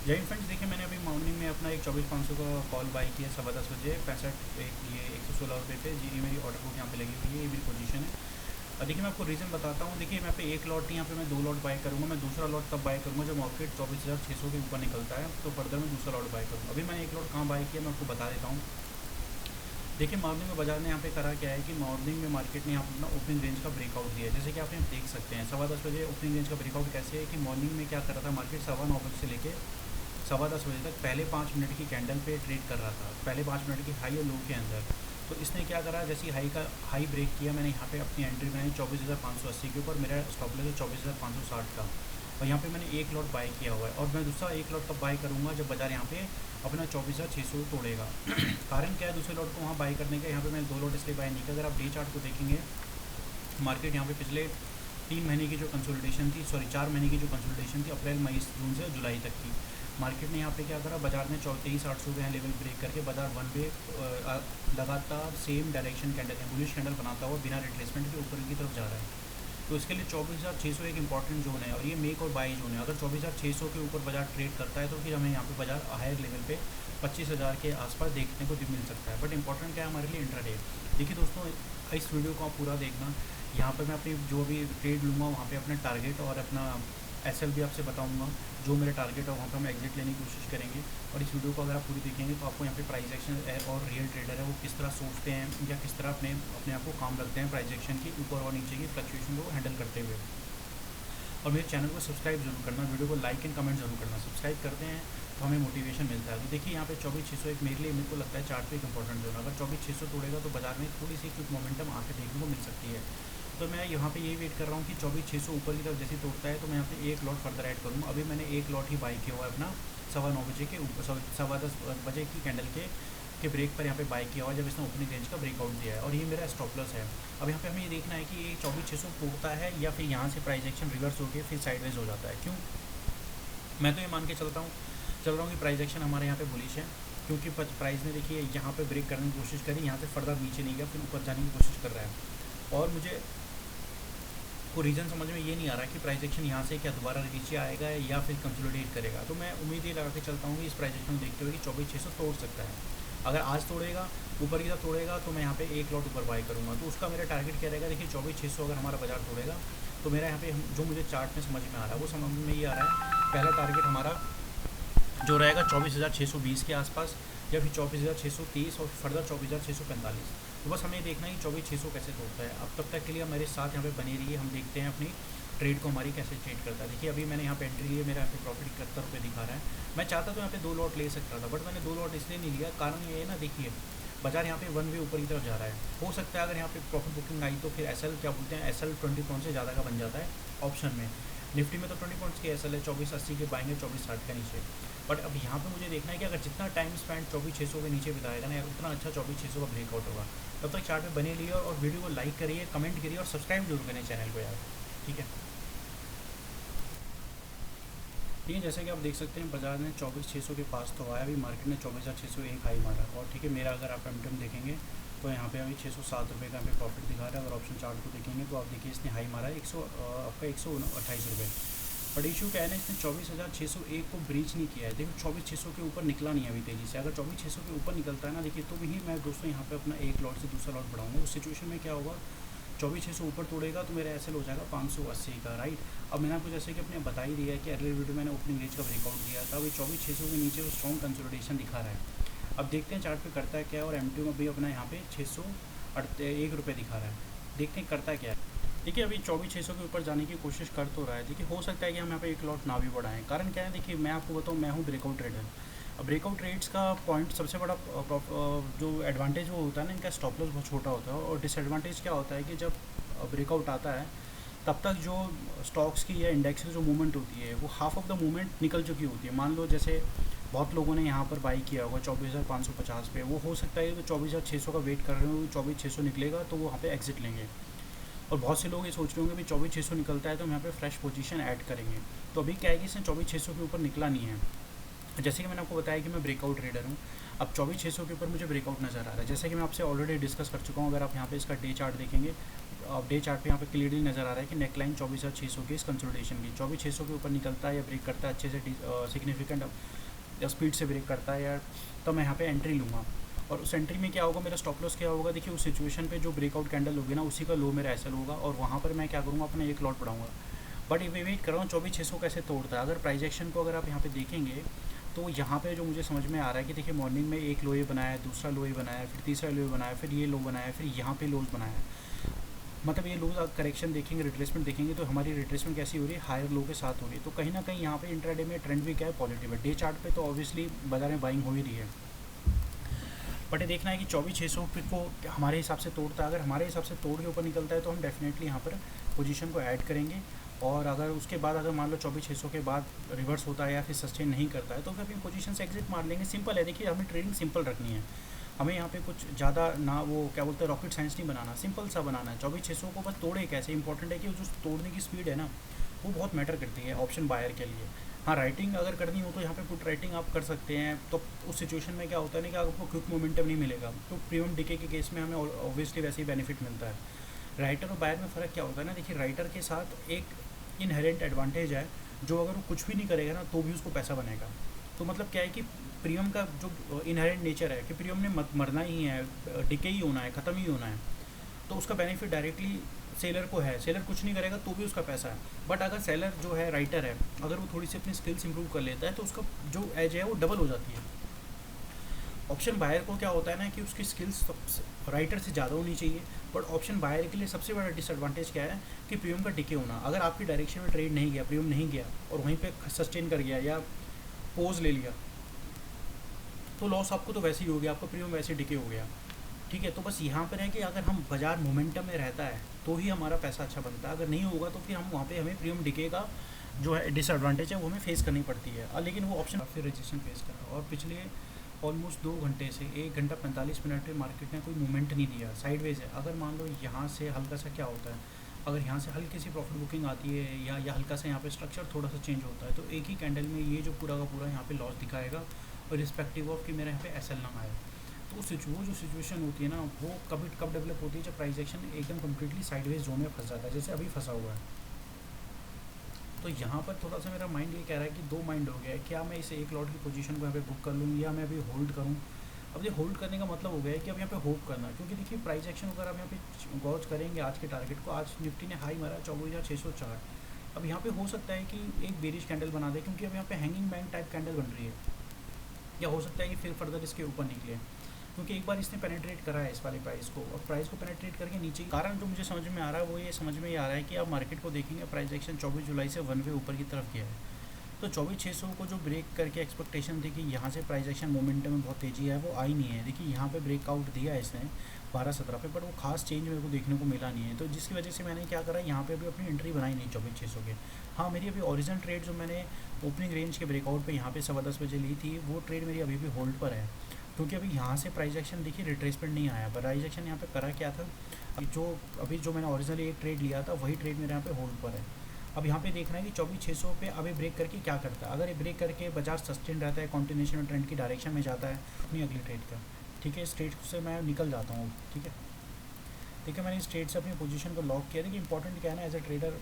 जय हिंद फ्रेंड्स, देखिए मैंने अभी मॉर्निंग में अपना एक 24,500 का कॉल बाई किया 10:15 बजे 65 एक ये 116 रुपये पे जी। ये मेरी ऑर्डर बुक यहाँ पे लगी हुई है, ये मेरी पोजीशन है। देखिए मैं आपको रीज़न बताता हूँ। देखिए यहाँ पे एक लॉट यहाँ पे मैं 2 लॉट बाय करूँगा। मैं दूसरा लॉट तब बाय करूँगा जब मार्केट 24,600 के ऊपर निकलता है, तो फर्दर मैं दूसरा लॉट बाय करूँगा। अभी मैंने एक लॉट कहाँ बाय किया मैं आपको बता देता हूँ। देखिए मॉर्निंग में बाजार ने यहाँ पे करा क्या है कि मॉर्निंग में मार्केट ने यहाँ पे अपना ओपनिंग रेंज का ब्रेकआउट दिया है, जैसे कि आप यहाँ देख सकते हैं। 10:15 बजे ओपनिंग रेंज का ब्रेकआउट कैसे है कि मॉर्निंग में क्या कर रहा था मार्केट 9:15 से लेके 10:15 बजे तक पहले 5 मिनट की कैंडल पे ट्रेड कर रहा था, पहले 5 मिनट की हाई और लो के अंदर। तो इसने क्या करा, जैसे ही हाई ब्रेक किया, मैंने यहाँ पे अपनी एंट्री बनाई 24,580 के ऊपर। मेरा स्टॉप लॉस है 24,560 का, और यहाँ पे मैंने एक लॉट बाय किया हुआ है। और मैं दूसरा एक लॉट तब बाय करूँगा जब बाजार यहाँ पे अपना 24,600 तोड़ेगा। कारण क्या है दूसरे लॉट को वहाँ बाय करने का, यहाँ पे मैंने 2 लॉट इसलिए बाय नहीं किया। अगर आप डे चार्ट को देखेंगे, मार्केट यहाँ पे पिछले 3 महीने की जो कंसोलिडेशन थी, सॉरी 4 महीने की जो कंसोलिडेशन थी, अप्रैल मई जून से जुलाई तक की, मार्केट ने यहाँ पे क्या करा, बाजार ने 23,800 के यहाँ लेवल ब्रेक करके बाजार वन वे लगातार same direction candle bullish candle बनाता हुआ बिना रिट्रेसमेंट के ऊपर की तरफ जा रहा है। तो इसके लिए 24,600 एक इंपॉर्टेंट जोन है, और ये मेक और बाई जोन है। अगर 24,600 के ऊपर बाजार ट्रेड करता है तो फिर हमें यहाँ पे बाजार हायर लेवल पे 25,000 के आसपास देखने को मिल सकता है। बट इंपॉर्टेंट क्या है हमारे लिए, इंट्राडे। देखिए दोस्तों, इस वीडियो को आप पूरा देखना। यहाँ पर मैं अपनी जो भी ट्रेड लूँगा वहाँ पे अपना टारगेट और अपना एसएल भी आपसे बताऊँगा। जो मेरा टारगेट है वहाँ पर हम एग्जिट लेने की कोशिश करेंगे। और इस वीडियो को अगर आप पूरी देखेंगे तो आपको यहाँ पे प्राइस एक्शन और रियल ट्रेडर है वो किस तरह सोचते हैं या किस तरह अपने अपने आप को काम रखते हैं प्राइस एक्शन की ऊपर और नीचे की फ्लक्चुएशन को हैंडल करते हुए। और मेरे चैनल को सब्सक्राइब जरूर करना, वीडियो को लाइक एंड कमेंट जरूर करना। सब्सक्राइब करते हैं तो हमें मोटिवेशन मिलता है। तो देखिए यहाँ पे 24,600 एक मेरे लिए, मेरे को लगता है चार्ट पे एक इंपॉर्टेंट जोन। अगर 24,600 तोड़ेगा तो बाजार में थोड़ी सी क्विक मोमेंटम आके देखने को मिल सकती है। तो मैं यहाँ पे यही वेट कर रहा हूँ कि 24,600 ऊपर की तरफ जैसे तोड़ता है तो मैं यहाँ पे एक लॉट फर्दर ऐड करूँगा। अभी मैंने एक लॉट ही बाई किया हुआ है अपना 9:15 बजे के ऊपर, 10:15 की कैंडल के ब्रेक पर यहाँ पे बाई किया हुआ जब इसने ओपनिंग रेंज का ब्रेकआउट दिया है, और ये मेरा स्टॉप लॉस है। अब यहाँ पे हमें ये देखना है कि ये 24,600 तोड़ता है या फिर यहाँ से प्राइस एक्शन रिवर्स होकर फिर साइडवेज हो जाता है। क्यों? मैं तो ये मान के चल रहा हूँ कि प्राइस एक्शन हमारे यहाँ पे बुलिश है, क्योंकि प्राइस ने देखिए यहाँ पे ब्रेक करने की कोशिश करी, यहाँ से फर्दर नीचे नहीं गया, फिर ऊपर जाने की कोशिश कर रहा है। और मुझे को रीज़न समझ में ये नहीं आ रहा कि प्राइस एक्शन यहाँ से क्या दोबारा नीचे आएगा या फिर कंसोलिडेट करेगा। तो मैं उम्मीद ये लगा के चलता हूँ कि इस प्राइस एक्शन को देखते हुए कि 24,600 तोड़ सकता है। अगर आज तोड़ेगा, ऊपर की तरफ तोड़ेगा, तो मैं यहाँ पे एक लॉट ऊपर बाय करूँगा। तो उसका मेरा टारगेट क्या रहेगा, देखिए 24,600 अगर हमारा बाजार तोड़ेगा तो मेरा यहाँ पे जो मुझे चार्ट में समझ में आ रहा है वो समझ में ये आ रहा है, पहला टारगेट हमारा जो रहेगा 24,620 के आसपास, या फिर 24,630 और फर्दर 24,645। तो बस हमें देखना है कि 24,600 कैसे तोड़ता है। अब तब तक के लिए मेरे साथ यहाँ पे बने रहिए, हम देखते हैं अपनी ट्रेड को हमारी कैसे ट्रेड करता है। देखिए अभी मैंने यहाँ पे एंट्री ली है, मेरा यहाँ पे प्रॉफिट 71 रुपये दिखा रहा है। मैं चाहता तो यहाँ पे 2 लॉट ले सकता था, बट मैंने 2 लॉट इसलिए नहीं लिया, कारण ये है ना, देखिए बाजार यहाँ पे वन वे ऊपर की तरफ जा रहा है। हो सकता है अगर यहाँ पे प्रॉफिट बुकिंग आई तो फिर एसएल क्या बोलते हैं, एसएल 20 पॉइंट से ज़्यादा का बन जाता है ऑप्शन में। निफ्टी में तो 20 पॉइंट्स की एसएल है, 24,80 के बाएंगे, 24,60 का नीचे। बट अब यहाँ पे मुझे देखना है कि अगर जितना टाइम स्पेंड 24,600 के नीचे बिताएगा ना, उतना अच्छा 24,600 का ब्रेकआउट होगा। तब तक चार्ट पे बने रहिए और वीडियो को लाइक करिए, कमेंट करिए और सब्सक्राइब जरूर करें चैनल को यार, ठीक है। ठीक है, जैसे कि आप देख सकते हैं बाजार ने 24,600 के पास तो आया, अभी मार्केट ने 24,600 एक हाई मारा। और ठीक है, मेरा अगर आप एमटम देखेंगे तो यहाँ पे अभी 607 रुपये का यहाँ पे प्रॉफिट दिखा रहा है। अगर ऑप्शन चार्ट को देखेंगे तो आप देखिए इसने हाई मारा है आपका 128 रुपये। बट इशू क्या है ना, इसने 24,601 को ब्रीच नहीं किया है। देखो 24,600 के ऊपर निकला नहीं है अभी तेज़ी से। अगर 24,600 के ऊपर निकलता है ना, देखिए तो भी मैं दोस्तों यहाँ पे अपना एक लॉट से दूसरा लॉट बढ़ाऊंगा। उस सिचुएशन में क्या होगा, 24,600 ऊपर तोड़ेगा तो मेरा एसएल हो जाएगा 580 का, राइट। अब मैंने आपको जैसे कि अपने बता ही दिया है कि अर्ली वीडियो मैंने ओपनिंग रेंज का ब्रेकआउट दिया था, अभी 24,600 के नीचे वो स्ट्रॉन्ग कंसोलिडेशन दिखा रहा है। अब देखते हैं चार्ट पे करता है क्या है, और एमटी में भी अपना यहाँ पे 601 रुपये दिखा रहा है, देखते हैं करता है क्या है। देखिए अभी 24,600 के ऊपर जाने की कोशिश कर तो रहा है। देखिए हो सकता है कि हम यहाँ पे एक लॉट ना भी बढ़ाएं। कारण क्या है, देखिए मैं आपको बताऊँ, मैं हूँ ब्रेकआउट ट्रेडर। अब ब्रेकआउट ट्रेड्स का पॉइंट सबसे बड़ा जो एडवांटेज वो होता है ना, इनका स्टॉप लॉस बहुत छोटा होता है। और डिसएडवांटेज क्या होता है कि जब ब्रेकआउट आता है तब तक जो स्टॉक्स की या इंडेक्स की जो मूवमेंट होती है वो हाफ ऑफ द मूवमेंट निकल चुकी होती है। मान लो जैसे बहुत लोगों ने यहाँ पर बाई किया होगा 24,550 पे, वो हो सकता है तो 24,600 का वेट कर रहे हो, 24,600 निकलेगा तो वो वहाँ पे एग्जिट लेंगे। और बहुत से लोग ये सोच रहे होंगे भी 24,600 निकलता है तो हम यहाँ पे फ्रेश पोजीशन ऐड करेंगे। तो अभी क्या है कि इसने 24,600 के ऊपर निकला नहीं है। जैसे कि मैंने आपको बताया कि मैं ब्रेकआउट ट्रेडर हूँ। अब 24,600 के ऊपर मुझे ब्रेकआउट नज़र आ रहा है, जैसे कि मैं आपसे ऑलरेडी डिस्कस कर चुका हूँ। अगर आप यहाँ पे इसका डे चार्ट देखेंगे, आप डे चार्ट पे यहाँ पे क्लियरली नज़र आ रहा है कि नेकलाइन 24,600 की इस कंसोलिडेशन की 24,600 के ऊपर निकलता है या ब्रेक करता है अच्छे से सिग्निफिकेंट या स्पीड से ब्रेक करता है, या तो मैं यहाँ पे एंट्री लूँगा। और उस एंट्री में क्या होगा, मेरा स्टॉप लॉस क्या होगा, देखिए उस सिचुएशन पे जो ब्रेकआउट कैंडल होगी ना, उसी का लो मेरा एसएल होगा, और वहाँ पर मैं क्या करूँगा, अपना एक लॉट बढ़ाऊँगा। बट ये वेट कर रहा हूँ 24,600 कैसे तोड़ता है। अगर प्राइस एक्शन को अगर आप यहाँ पे देखेंगे तो यहाँ पे जो मुझे समझ में आ रहा है कि देखिए मॉर्निंग में एक लो ये बनाया, दूसरा लो ये बनाया, फिर तीसरा लो ये बनाया, फिर ये लो बनाया, फिर यहाँ पे लोज बनाया। मतलब ये लोज आप करेक्शन देखेंगे, रिट्रेसमेंट देखेंगे, तो हमारी रिट्रेसमेंट कैसी हो रही है, हायर लो के साथ हो रही है। तो कहीं ना कहीं यहाँ पे इंट्राडे में ट्रेंड भी क्या है, पॉजिटिव है। डे चार्ट पे तो ऑब्वियसली बाजार में बाइंग हो ही रही है, बट ये देखना है कि 24,600 को हमारे हिसाब से तोड़ता है। अगर हमारे हिसाब से तोड़ के ऊपर निकलता है तो हम डेफिनेटली यहाँ पर पोजीशन को ऐड करेंगे। और अगर उसके बाद अगर मान लो 24,600 के बाद रिवर्स होता है या फिर सस्टेन नहीं करता है तो फिर अपनी पोजीशन से एग्जिट मार लेंगे। सिंपल है, देखिए हमें ट्रेडिंग सिंपल रखनी है, हमें यहाँ पे कुछ ज़्यादा ना वो क्या बोलते हैं रॉकेट साइंस नहीं बनाना, सिंपल सा बनाना है। 24,600 को बस तोड़े कैसे, इंपॉर्टेंट है कि जो तोड़ने की स्पीड है ना वो बहुत मैटर करती है ऑप्शन बायर के लिए। हाँ, राइटिंग अगर करनी हो तो यहाँ पे पुट राइटिंग आप कर सकते हैं। तो उस सिचुएशन में क्या होता है ना कि आपको क्विक मोमेंटम नहीं मिलेगा, तो प्रीमियम डिके के केस में हमें ऑब्वियसली वैसे ही बेनिफिट मिलता है। राइटर और बायर में फ़र्क क्या होता है ना, देखिए राइटर के साथ एक इनहेरेंट एडवांटेज है, जो अगर वो कुछ भी नहीं करेगा ना तो भी उसको पैसा बनेगा। तो मतलब क्या है कि प्रीमियम का जो इनहेरेंट नेचर है कि प्रीमियम ने मरना ही है, डिके ही होना है, ख़त्म ही होना है, तो उसका बेनिफिट डायरेक्टली सेलर को है। सेलर कुछ नहीं करेगा तो भी उसका पैसा है। बट अगर सेलर जो है राइटर है, अगर वो थोड़ी सी अपनी स्किल्स इंप्रूव कर लेता है तो उसका जो एज है वो डबल हो जाती है। ऑप्शन बायर को क्या होता है ना कि उसकी स्किल्स राइटर से ज़्यादा होनी चाहिए, बट ऑप्शन बायर के लिए सबसे बड़ा डिसएडवांटेज क्या है कि प्रीमियम का टिके होना। अगर आपकी डायरेक्शन में ट्रेड नहीं गया, प्रीमियम नहीं गया और वहीं पे सस्टेन कर गया या पोज ले लिया, तो लॉस आपको तो वैसे ही हो गया, आपका प्रीमियम वैसे टिके हो गया। ठीक है, तो बस यहाँ पर है कि अगर हम बाजार मोमेंटम में रहता है तो ही हमारा पैसा अच्छा बनता है, अगर नहीं होगा तो फिर हम वहाँ पे हमें प्रीमियम डिके का जो है डिसएडवांटेज है वो हमें फेस करनी पड़ती है। लेकिन वो ऑप्शन फिर रजिस्ट्रेशन फेस कर रहा है। और पिछले ऑलमोस्ट 2 घंटे से 1 घंटा 45 मिनट में मार्केट ने कोई मूवमेंट नहीं दिया, साइडवेज है। अगर मान लो यहाँ से हल्का सा क्या होता है, अगर यहाँ से हल्की सी प्रॉफिट बुकिंग आती है या हल्का सा यहाँ पे स्ट्रक्चर थोड़ा सा चेंज होता है, तो एक ही कैंडल में ये जो पूरा का पूरा यहाँ पे लॉस दिखाएगा, और रिस्पेक्टिव ऑफ कि मेरे यहाँ पे एसएल ना आए। तो वो जो सिचुएशन होती है ना वो कब डेवलप होती है, जब प्राइस एक्शन एकदम कम्प्लीटली साइडवेज जोन में फंस जाता है, जैसे अभी फंसा हुआ है। तो यहाँ पर थोड़ा सा मेरा माइंड ये कह रहा है कि दो माइंड हो गया है, क्या मैं इसे एक लॉट की पोजीशन को यहाँ पे बुक कर लूँ या मैं अभी होल्ड करूँ। अब ये होल्ड करने का मतलब हो गया है कि अब यहाँ पे होप करना, क्योंकि देखिए प्राइस एक्शन अगर आप यहाँ पे गॉज करेंगे आज के टारगेट को, आज निफ्टी ने हाई मारा 24,604। अब यहाँ पे हो सकता है कि एक बेरिश कैंडल बना दे, क्योंकि अब यहाँ पे हैंगिंग बैंक टाइप कैंडल बन रही है, या हो सकता है कि फिर फर्दर इसके ऊपर निकले, क्योंकि एक बार इसने पेनेट्रेट करा है इस वाले प्राइस को, और प्राइस को पेनेट्रेट करके नीचे। कारण जो मुझे समझ में आ रहा है वो ये समझ में आ रहा है कि आप मार्केट को देखेंगे, प्राइस एक्शन 24 जुलाई से वन वे ऊपर की तरफ गया है। तो 24,600 को जो ब्रेक करके एक्सपेक्टेशन थी कि यहाँ से प्राइस एक्शन मोमेंटम में बहुत तेज़ी है, वो आई नहीं है। देखिए यहाँ पे ब्रेकआउट दिया है इसने 12-17 पे, बट वो खास चेंज मेरे को देखने को मिला नहीं है। तो जिसकी वजह से मैंने क्या करा, यहाँ पे अभी अपनी एंट्री बनाई नहीं 24,600 के। हाँ, मेरी अभी ओरिजिनल ट्रेड जो मैंने ओपनिंग रेंज के ब्रेकआउट पे यहाँ पे 10:15 बजे ली थी, वो ट्रेड मेरी अभी भी होल्ड पर है, क्योंकि अभी यहाँ से प्राइस एक्शन देखिए रिट्रेसमेंट नहीं आया। प्राइस एक्शन यहाँ पे करा क्या था, जो मैंने ओरिजिनली एक ट्रेड लिया था वही ट्रेड मेरे यहाँ पे होल्ड पर है। अब यहाँ पे देखना है कि 24,600 पे अभी ब्रेक करके क्या करता है। अगर ये ब्रेक करके बाजार सस्टेन रहता है, कंटिन्यूएशन ट्रेंड की डायरेक्शन में जाता है अपनी अगली ट्रेड का, ठीक है, इस ट्रेड से मैं निकल जाता हूँ। ठीक है, मैंने इस ट्रेड से अपनी पोजीशन को लॉक किया। देखिए इंपॉर्टेंट क्या है ना, एज ए ट्रेडर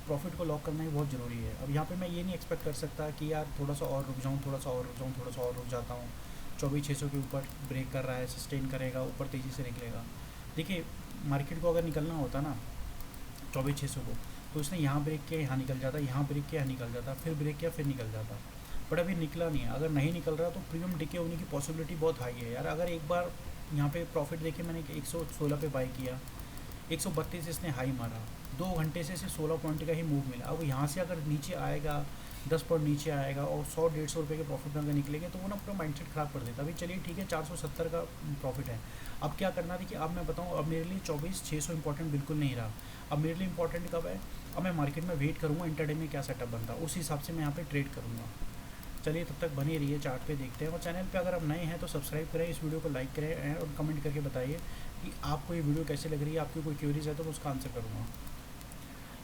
प्रॉफिट को लॉक करना ही बहुत ज़रूरी है। अब यहाँ पे मैं ये नहीं एक्सपेक्ट कर सकता कि यार थोड़ा सा और रुक जाऊँ, थोड़ा सा और रुक जाता हूँ। 24,600 के ऊपर ब्रेक कर रहा है, सस्टेन करेगा, ऊपर तेज़ी से निकलेगा। देखिए मार्केट को अगर निकलना होता ना 24,600 को, तो इसने यहाँ ब्रेक किया, यहाँ निकल जाता, यहाँ ब्रेक किया, यहाँ निकल जाता, फिर ब्रेक किया, फिर निकल जाता। बट अभी निकला नहीं है। अगर नहीं निकल रहा तो प्रीमियम डिके होने की पॉसिबिलिटी बहुत हाई है यार। अगर एक बार यहाँ पे प्रॉफिट देखिए, मैंने 116 पे बाई किया, 132 इसने हाई मारा, 2 घंटे से 16 पॉइंट का ही मूव मिला। अब यहाँ से अगर नीचे आएगा, 10 पॉइंट नीचे आएगा और 100-150 रुपये के प्रॉफिट में अगर निकलेंगे तो वो ना पूरा माइंडसेट ख़राब कर देता। अभी चलिए ठीक है, 470 का प्रॉफिट है। अब क्या करना था कि अब मैं बताऊँ, अब मेरे लिए 24,600 इंपॉर्टेंट बिल्कुल नहीं रहा। अब मेरे लिए इंपॉर्टेंट कब है, अब मैं मार्केट में वेट करूँगा इंटरडे में क्या सेटअप बनता है, उस हिसाब से मैं यहाँ पे ट्रेड करूँगा। चलिए तब तक बनी रहिए, चार्ट पे देखते हैं। और चैनल पे अगर आप नए हैं तो सब्सक्राइब करें, इस वीडियो को लाइक करें और कमेंट करके बताइए कि आपको ये वीडियो कैसे लग रही है। आपकी कोई क्वेरीज है तो मैं उसका आंसर करूँगा।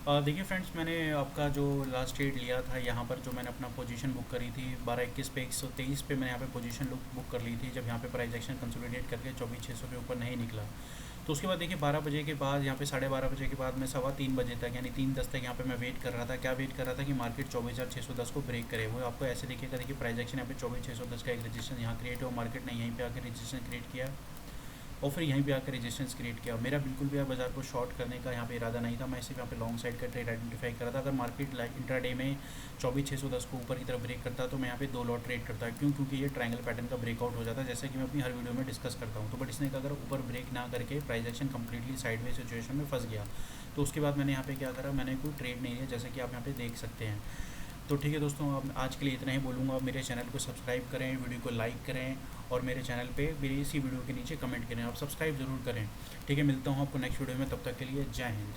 देखिए फ्रेंड्स, मैंने आपका जो लास्ट ट्रेड लिया था, यहाँ पर जो मैंने अपना पोजीशन बुक करी थी 12:21 पे 123 पे मैंने यहाँ पे पोजीशन बुक कर ली थी, जब यहाँ पे प्राइस एक्शन कंसोलिडेट करके 24,600 के ऊपर नहीं निकला। तो उसके बाद देखिए 12 बजे के बाद यहाँ पे 12:30 बजे के बाद मैं 3:15 बजे तक यानी 3:10 तक यहाँ पे मैं वेट कर रहा था। क्या वेट कर रहा था कि मार्केट 24,610 को ब्रेक करे। वो आपको ऐसे देखिएगा, देखिए प्राइस एक्शन यहाँ पे 24,610 का एक रजिस्टेंस यहाँ क्रिएट हुआ, मार्केट ने यहीं पे आकर रजिस्टेंस क्रिएट किया और फिर यहीं पे आकर रेजिस्टेंस क्रिएट किया। मेरा बिल्कुल भी बाजार को शॉर्ट करने का यहाँ पे इरादा नहीं था, मैं सिर्फ यहाँ पे लॉन्ग साइड का ट्रेड आइडेंटिफाई कर रहा था। अगर मार्केट इंट्राडे में 24,610 को ऊपर की तरफ ब्रेक करता तो मैं यहाँ पे 2 लॉट ट्रेड करता। क्यों? क्योंकि ये ट्रायंगल पैटर्न का ब्रेकआउट हो जाता है, जैसे कि मैं अपनी हर वीडियो में डिस्कस करता हूँ। तो बट इसने अगर ऊपर ब्रेक ना करके price action completely sideways situation में फंस गया, तो उसके बाद मैंने यहाँ पे क्या करा, मैंने कोई ट्रेड नहीं लिया, जैसे कि आप यहाँ पे देख सकते हैं। तो ठीक है दोस्तों, अब आज के लिए इतना ही बोलूँगा। आप मेरे चैनल को सब्सक्राइब करें, वीडियो को लाइक करें और मेरे चैनल पे मेरी इसी वीडियो के नीचे कमेंट करें। आप सब्सक्राइब ज़रूर करें। ठीक है, मिलता हूँ आपको नेक्स्ट वीडियो में, तब तक के लिए जय हिंद।